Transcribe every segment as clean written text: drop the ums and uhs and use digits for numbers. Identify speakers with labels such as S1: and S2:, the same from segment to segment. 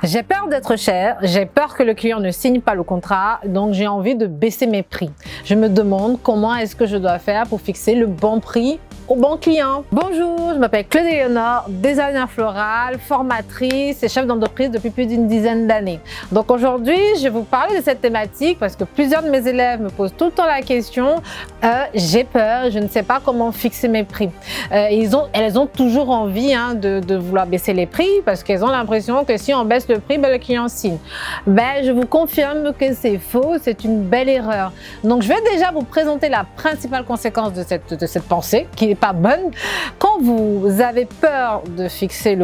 S1: J'ai peur d'être cher, j'ai peur que le client ne signe pas le contrat, donc j'ai envie de baisser mes prix. Je me demande comment est-ce que je dois faire pour fixer le bon prix au bon client. Bonjour, je m'appelle Claude Léonard, designer floral, formatrice et chef d'entreprise depuis plus d'une dizaine d'années. Donc aujourd'hui, je vais vous parler de cette thématique parce que plusieurs de mes élèves me posent tout le temps la question j'ai peur, je ne sais pas comment fixer mes prix. Elles ont toujours envie de vouloir baisser les prix parce qu'elles ont l'impression que si on baisse le prix, le client signe. Je vous confirme que c'est faux, c'est une belle erreur. Donc je vais déjà vous présenter la principale conséquence de cette pensée qui n'est pas bonne. Quand vous avez peur de fixer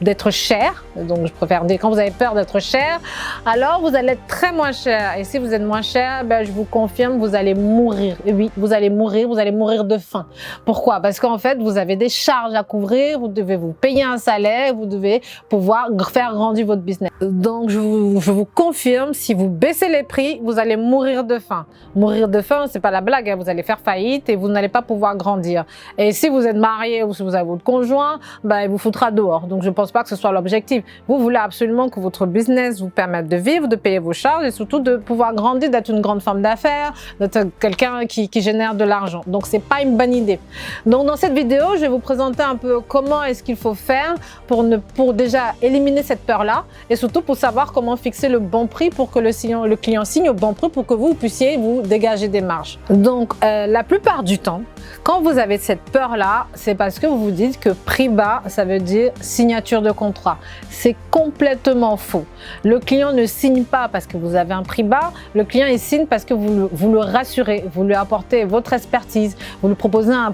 S1: d'être cher, donc je préfère dire quand vous avez peur d'être cher, alors vous allez être très moins cher. Et si vous êtes moins cher, je vous confirme, vous allez mourir. Et oui, vous allez mourir de faim. Pourquoi? Parce qu'en fait, vous avez des charges à couvrir, vous devez vous payer un salaire, vous devez pouvoir faire grandir votre business. Donc, je vous confirme, si vous baissez les prix, vous allez mourir de faim. Mourir de faim, c'est pas la blague, hein. Vous allez faire faillite et vous n'allez pas pouvoir grandir. Et si vous êtes marié ou si vous avez votre conjoint, il vous foutra dehors. Donc, je ne pense pas que ce soit l'objectif. Vous voulez absolument que votre business vous permette de vivre, de payer vos charges et surtout de pouvoir grandir, d'être une grande femme d'affaires, d'être quelqu'un qui génère de l'argent. Donc, c'est pas une bonne idée. Donc, dans cette vidéo, je vais vous présenter un peu comment est-ce qu'il faut faire pour déjà éliminer cette peur-là et surtout pour savoir comment fixer le bon prix pour que le client signe au bon prix pour que vous puissiez vous dégager des marges. Donc, la plupart du temps, quand vous avez cette peur-là, c'est parce que vous vous dites que prix bas, ça veut dire signature de contrat. C'est complètement faux. Le client ne signe pas parce que vous avez un prix bas. Le client, il signe parce que vous le rassurez, vous lui apportez votre expertise, vous lui proposez un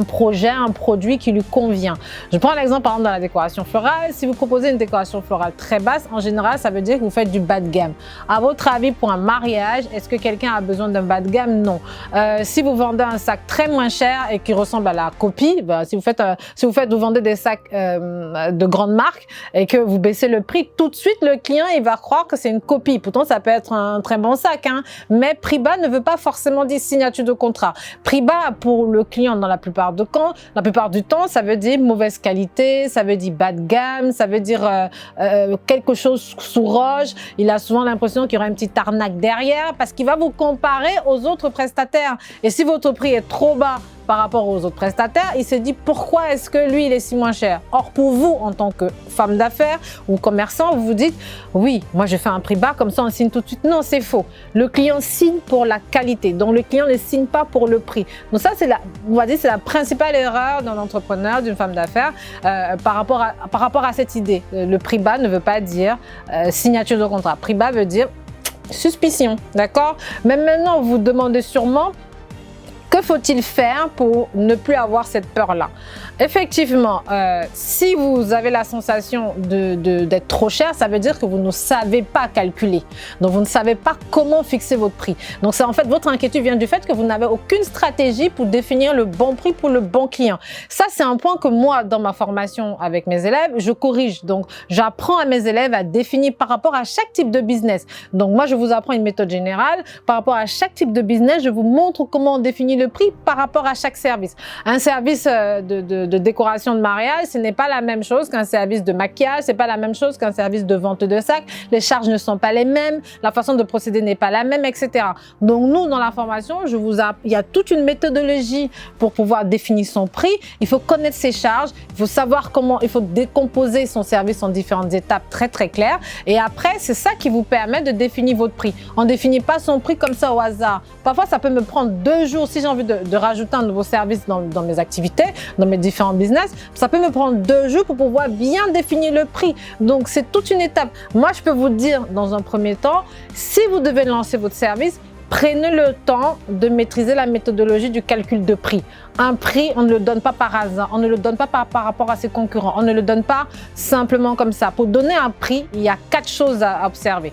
S1: projet, un produit qui lui convient. Je prends l'exemple par exemple dans la décoration florale. Si vous proposez une décoration florale très basse, en général, ça veut dire que vous faites du bas de gamme. À votre avis, pour un mariage, est-ce que quelqu'un a besoin d'un bas de gamme? Non. Si vous vendez un sac très moins cher et qui ressemble à la copie, si vous vendez des sacs de grande marque et que vous baissez le prix, tout de suite, le client, il va croire que c'est une copie. Pourtant, ça peut être un très bon sac, mais prix bas ne veut pas forcément dire signature de contrat. Prix bas pour le client, dans la plupart du temps, ça veut dire mauvaise qualité, ça veut dire bas de gamme, ça veut dire quelque chose sous roche. Il a souvent l'impression qu'il y aura une petite arnaque derrière parce qu'il va vous comparer aux autres prestataires. Et si votre prix est trop bas par rapport aux autres prestataires, il se dit pourquoi est-ce que lui il est si moins cher. Or pour vous en tant que femme d'affaires ou commerçant, vous vous dites oui, moi je fais un prix bas comme ça on signe tout de suite. Non, c'est faux. Le client signe pour la qualité, donc le client ne signe pas pour le prix. Donc ça c'est la principale erreur d'un entrepreneur, d'une femme d'affaires par rapport à cette idée. Le prix bas ne veut pas dire signature de contrat. Prix bas veut dire suspicion, d'accord? Mais maintenant vous vous demandez sûrement que faut-il faire pour ne plus avoir cette peur-là? Effectivement, si vous avez la sensation d'être trop cher, ça veut dire que vous ne savez pas calculer. Donc, vous ne savez pas comment fixer votre prix. Donc, en fait, votre inquiétude vient du fait que vous n'avez aucune stratégie pour définir le bon prix pour le bon client. Ça, c'est un point que moi, dans ma formation avec mes élèves, je corrige. Donc, j'apprends à mes élèves à définir par rapport à chaque type de business. Donc, moi, je vous apprends une méthode générale. Par rapport à chaque type de business, je vous montre comment on définit le prix par rapport à chaque service. Un service de décoration de mariage, ce n'est pas la même chose qu'un service de maquillage, c'est pas la même chose qu'un service de vente de sacs. Les charges ne sont pas les mêmes, la façon de procéder n'est pas la même, etc. Donc nous, dans la formation, il y a toute une méthodologie pour pouvoir définir son prix. Il faut connaître ses charges, il faut savoir comment, il faut décomposer son service en différentes étapes très très claires. Et après, c'est ça qui vous permet de définir votre prix. On ne définit pas son prix comme ça au hasard. Parfois, ça peut me prendre 2 jours si j'ai envie de rajouter un nouveau service dans mes activités, dans mes différents business. Ça peut me prendre 2 jours pour pouvoir bien définir le prix. Donc, c'est toute une étape. Moi, je peux vous dire, dans un premier temps, si vous devez lancer votre service, prenez le temps de maîtriser la méthodologie du calcul de prix. Un prix, on ne le donne pas par hasard, on ne le donne pas par rapport à ses concurrents, on ne le donne pas simplement comme ça. Pour donner un prix, il y a 4 choses à observer.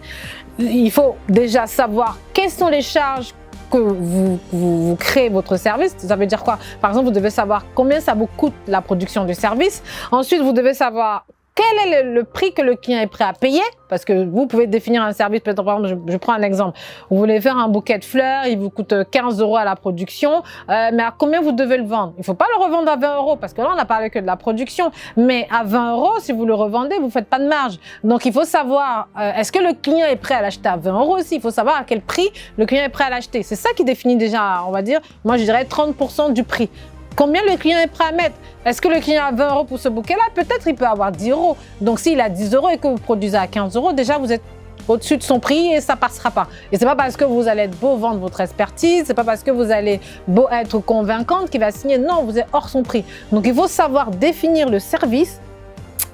S1: Il faut déjà savoir quelles sont les charges que vous créez votre service. Ça veut dire quoi? Par exemple, vous devez savoir combien ça vous coûte la production du service. Ensuite, vous devez savoir quel est le prix que le client est prêt à payer? Parce que vous pouvez définir un service, peut-être par exemple, je prends un exemple. Vous voulez faire un bouquet de fleurs, il vous coûte 15 € à la production, mais à combien vous devez le vendre? Il ne faut pas le revendre à 20 € parce que là, on n'a parlé que de la production. Mais à 20 €, si vous le revendez, vous ne faites pas de marge. Donc, il faut savoir, est-ce que le client est prêt à l'acheter à 20 € aussi? Il faut savoir à quel prix le client est prêt à l'acheter. C'est ça qui définit déjà, on va dire, moi je dirais 30% du prix. Combien le client est prêt à mettre? Est-ce que le client a 20 € pour ce bouquet-là? Peut-être il peut avoir 10 €. Donc, s'il a 10 € et que vous produisez à 15 €, déjà, vous êtes au-dessus de son prix et ça ne passera pas. Et ce n'est pas parce que vous allez être beau vendre votre expertise, ce n'est pas parce que vous allez beau être convaincante qu'il va signer. Non, vous êtes hors son prix. Donc, il faut savoir définir le service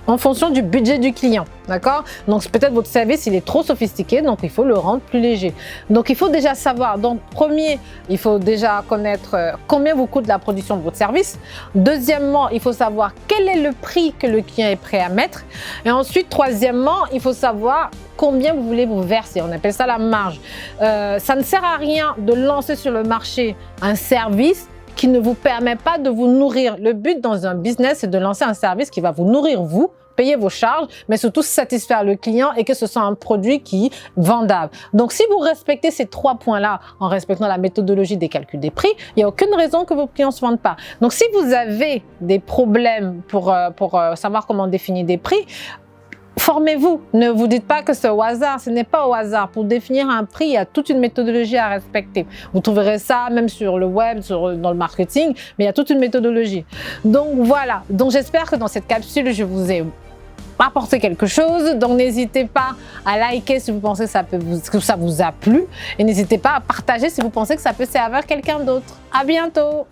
S1: en fonction du budget du client, d'accord? Donc, peut-être votre service, il est trop sophistiqué, donc il faut le rendre plus léger. Donc, il faut déjà savoir, donc, premier, il faut déjà connaître combien vous coûte la production de votre service. Deuxièmement, il faut savoir quel est le prix que le client est prêt à mettre. Et ensuite, troisièmement, il faut savoir combien vous voulez vous verser. On appelle ça la marge. Ça ne sert à rien de lancer sur le marché un service qui ne vous permet pas de vous nourrir. Le but dans un business, c'est de lancer un service qui va vous nourrir, vous, payer vos charges, mais surtout satisfaire le client et que ce soit un produit qui est vendable. Donc, si vous respectez ces 3 points-là, en respectant la méthodologie des calculs des prix, il n'y a aucune raison que vos clients ne se vendent pas. Donc, si vous avez des problèmes pour savoir comment définir des prix, formez-vous. Ne vous dites pas que c'est au hasard. Ce n'est pas au hasard. Pour définir un prix, il y a toute une méthodologie à respecter. Vous trouverez ça même sur le web, dans le marketing, mais il y a toute une méthodologie. Donc voilà. Donc j'espère que dans cette capsule, je vous ai apporté quelque chose. Donc n'hésitez pas à liker si vous pensez que ça vous a plu. Et n'hésitez pas à partager si vous pensez que ça peut servir quelqu'un d'autre. À bientôt.